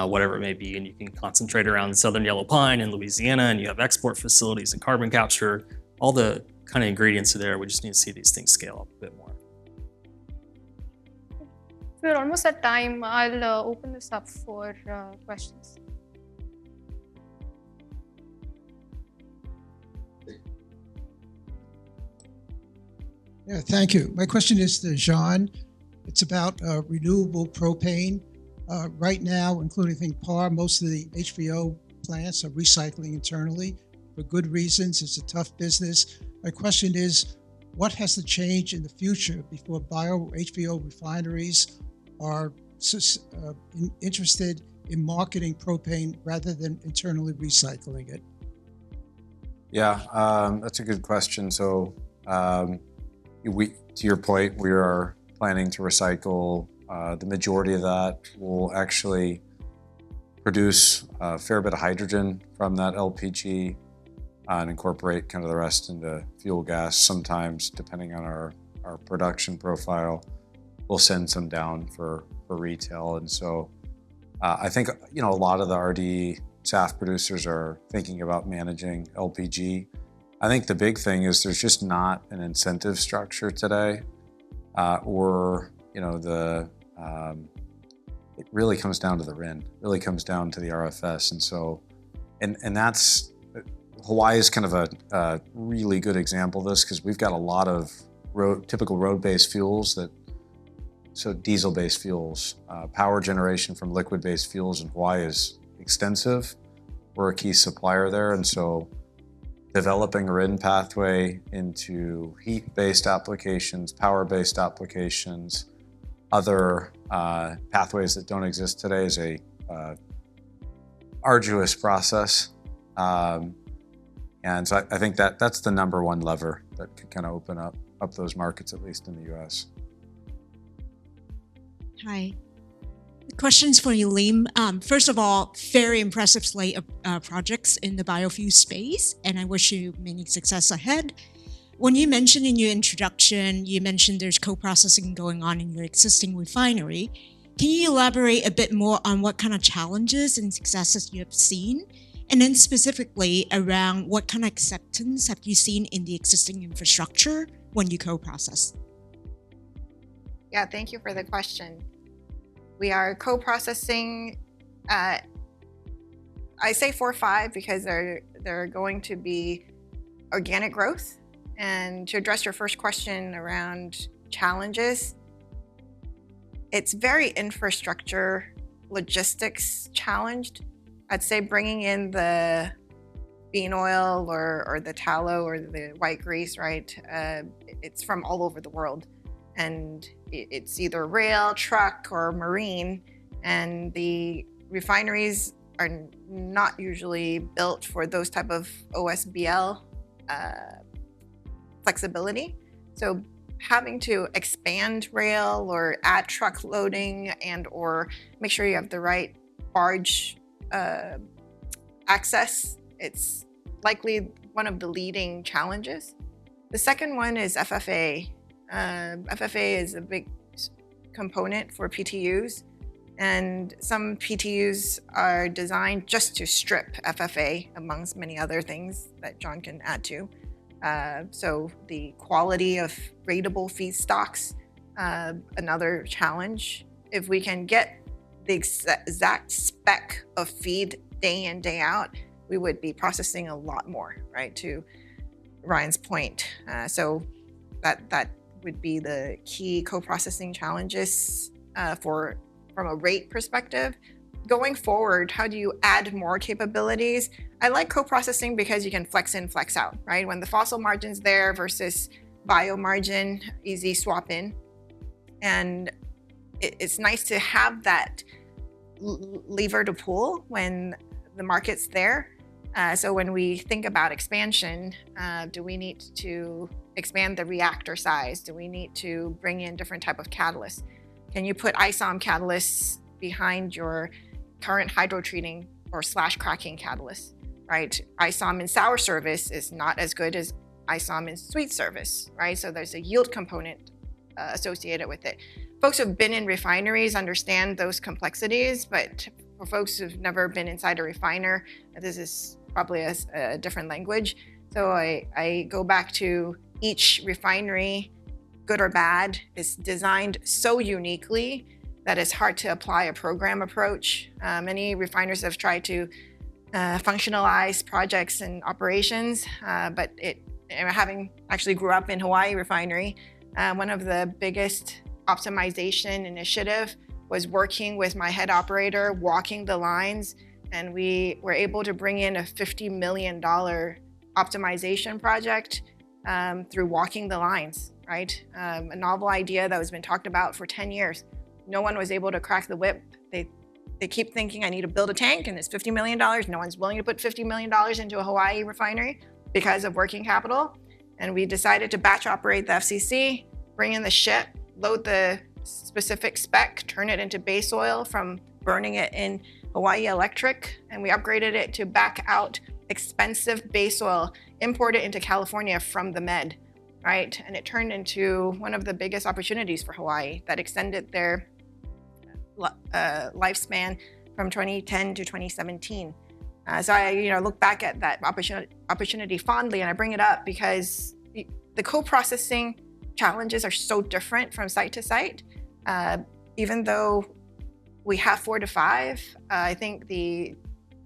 whatever it may be, and you can concentrate around southern yellow pine in Louisiana, and you have export facilities and carbon capture. All the kind of ingredients are there. We just need to see these things scale up a bit more. We're almost at time. I'll open this up for questions. Yeah, thank you. My question is to Jean. It's about renewable propane. Right now, including I think PAR, most of the HVO plants are recycling internally for good reasons. It's a tough business. My question is, what has to change in the future before bio-HVO refineries are interested in marketing propane rather than internally recycling it? Yeah, that's a good question. So to your point, we are planning to recycle the majority of that. We'll actually produce a fair bit of hydrogen from that LPG and incorporate kind of the rest into fuel gas. Sometimes, depending on our production profile, we'll send some down for retail. And so I think, a lot of the RD SAF producers are thinking about managing LPG. I think the big thing is there's just not an incentive structure today, it really comes down to the RIN, really comes down to the RFS. And so, and that's, Hawaii is kind of a really good example of this, because we've got a lot of typical road-based fuels so diesel-based fuels, power generation from liquid-based fuels in Hawaii is extensive. We're a key supplier there, and so developing a RIN pathway into heat-based applications, power-based applications, other pathways that don't exist today is a arduous process. And so I think that's the number one lever that could kind of open up those markets, at least in the US. Hi. Questions for Elim. First of all, very impressive slate of projects in the biofuel space, and I wish you many success ahead. When you mentioned in your introduction, you mentioned there's co-processing going on in your existing refinery. Can you elaborate a bit more on what kind of challenges and successes you have seen? And then specifically around what kind of acceptance have you seen in the existing infrastructure when you co-process? Yeah, thank you for the question. We are co-processing, I say 4 or 5 because they're going to be organic growth. And to address your first question around challenges, it's very infrastructure, logistics challenged. I'd say bringing in the bean oil or the tallow or the white grease, right? It's from all over the world. And it's either rail, truck, or marine. And the refineries are not usually built for those type of OSBL flexibility. So having to expand rail or add truck loading and or make sure you have the right barge access, it's likely one of the leading challenges. The second one is FFA. FFA is a big component for PTUs, and some PTUs are designed just to strip FFA, amongst many other things that John can add to. So the quality of rateable feedstocks, another challenge. If we can get the exact spec of feed day in, day out, we would be processing a lot more, right? To Ryan's point. So that would be the key co-processing challenges from a rate perspective. Going forward, how do you add more capabilities? I like co-processing because you can flex in, flex out, right? When the fossil margin's there versus bio margin, easy swap in. And it's nice to have that lever to pull when the market's there. So when we think about expansion, do we need to expand the reactor size? Do we need to bring in different type of catalysts? Can you put isom catalysts behind your current hydrotreating or /cracking catalysts, right? Isom in sour service is not as good as isom in sweet service, right? So there's a yield component associated with it. Folks who've been in refineries understand those complexities, but for folks who've never been inside a refiner, this is probably a different language. So I go back to each refinery, good or bad, is designed so uniquely that it's hard to apply a program approach. Many refiners have tried to functionalize projects and operations, but having actually grew up in Hawaii refinery, one of the biggest optimization initiative was working with my head operator, walking the lines, and we were able to bring in a $50 million optimization project through walking the lines, right? A novel idea that has been talked about for 10 years. No one was able to crack the whip. They keep thinking, I need to build a tank and it's $50 million. No one's willing to put $50 million into a Hawaii refinery because of working capital. And we decided to batch operate the FCC, bring in the ship, load the specific spec, turn it into base oil from burning it in Hawaii Electric, and we upgraded it to back out expensive base oil, import it into California from the Med, right? And it turned into one of the biggest opportunities for Hawaii that extended their lifespan from 2010 to 2017. So I look back at that opportunity fondly, and I bring it up because the co-processing challenges are so different from site to site. Even though we have 4 to 5, I think the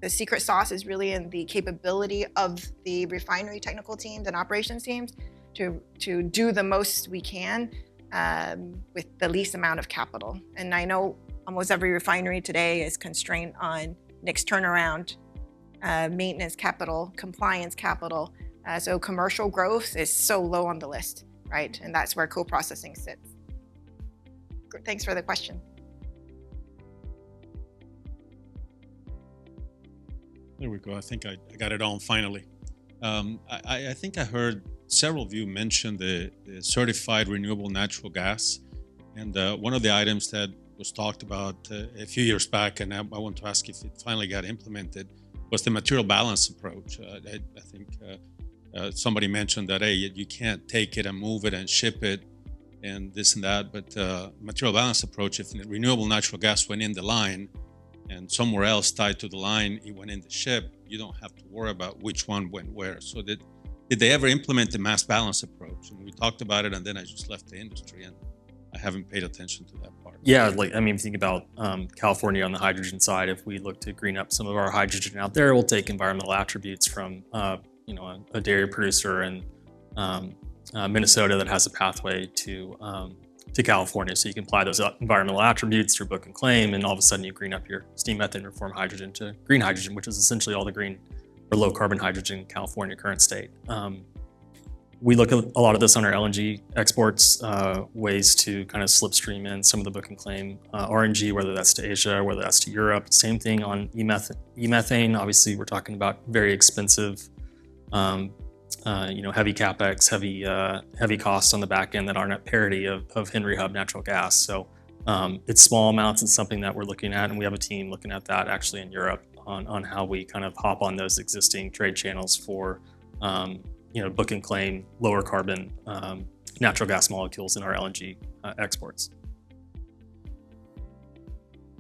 secret sauce is really in the capability of the refinery technical teams and operations teams to do the most we can with the least amount of capital. And I know almost every refinery today is constrained on next turnaround, maintenance capital, compliance capital. So commercial growth is so low on the list, right? And that's where co-processing sits. Thanks for the question. There we go. I think I got it on finally. I think I heard several of you mention the certified renewable natural gas. And one of the items that was talked about a few years back, and I want to ask if it finally got implemented, was the material balance approach. I think somebody mentioned that, hey, you can't take it and move it and ship it and this and that, but material balance approach, if renewable natural gas went in the line and somewhere else tied to the line, it went in the ship, you don't have to worry about which one went where. So did they ever implement the mass balance approach? And we talked about it, and then I just left the industry, and I haven't paid attention to that part. Yeah, think about California on the hydrogen side. If we look to green up some of our hydrogen out there, we'll take environmental attributes from a dairy producer in Minnesota that has a pathway to California. So you can apply those environmental attributes through book and claim, and all of a sudden you green up your steam methane reform hydrogen to green hydrogen, which is essentially all the green or low carbon hydrogen in California current state. We look at a lot of this on our LNG exports, ways to kind of slipstream in some of the book and claim RNG, whether that's to Asia, whether that's to Europe. Same thing on e-methane. Obviously, we're talking about very expensive, heavy capex, heavy costs on the back end that aren't at parity of Henry Hub natural gas. So it's small amounts. It's something that we're looking at, and we have a team looking at that actually in Europe on how we kind of hop on those existing trade channels for book and claim lower carbon natural gas molecules in our LNG exports.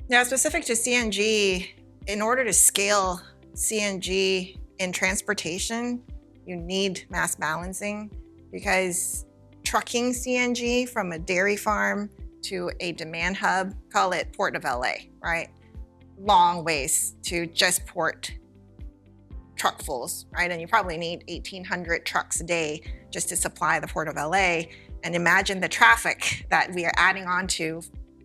Yeah, specific to CNG, in order to scale CNG in transportation, you need mass balancing, because trucking CNG from a dairy farm to a demand hub, call it Port of LA, right? Long ways to just port truckfuls, right? And you probably need 1,800 trucks a day just to supply the Port of LA. And imagine the traffic that we are adding on to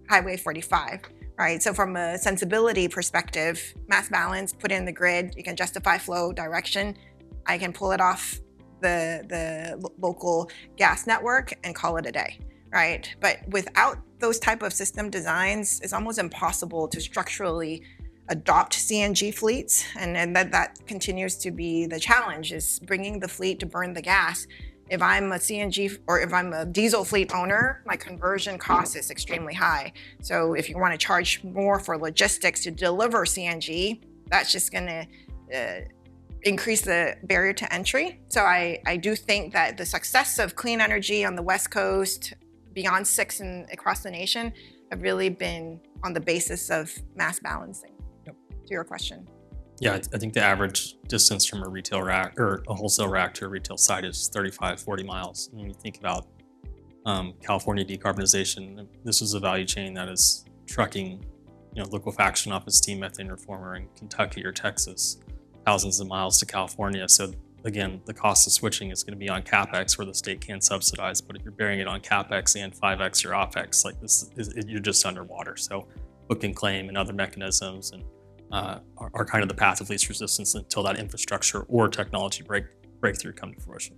Highway 45, right? So from a sensibility perspective, mass balance, put in the grid, you can justify flow direction. I can pull it off the local gas network and call it a day, right? But without those type of system designs, it's almost impossible to structurally adopt CNG fleets. And that continues to be the challenge, is bringing the fleet to burn the gas. If I'm a CNG or if I'm a diesel fleet owner, my conversion cost is extremely high. So if you want to charge more for logistics to deliver CNG, that's just going to increase the barrier to entry. So I do think that the success of clean energy on the West Coast, beyond 6 and across the nation, have really been on the basis of mass balancing. Yep. To your question. Yeah, I think the average distance from a retail rack or a wholesale rack to a retail site is 35, 40 miles. And when you think about California decarbonization, this is a value chain that is trucking, liquefaction off a steam methane reformer in Kentucky or Texas, thousands of miles to California. So again, the cost of switching is going to be on CapEx, where the state can subsidize. But if you're bearing it on CapEx and 5x your OpEx, you're just underwater. So book and claim and other mechanisms and are kind of the path of least resistance until that infrastructure or technology breakthrough come to fruition.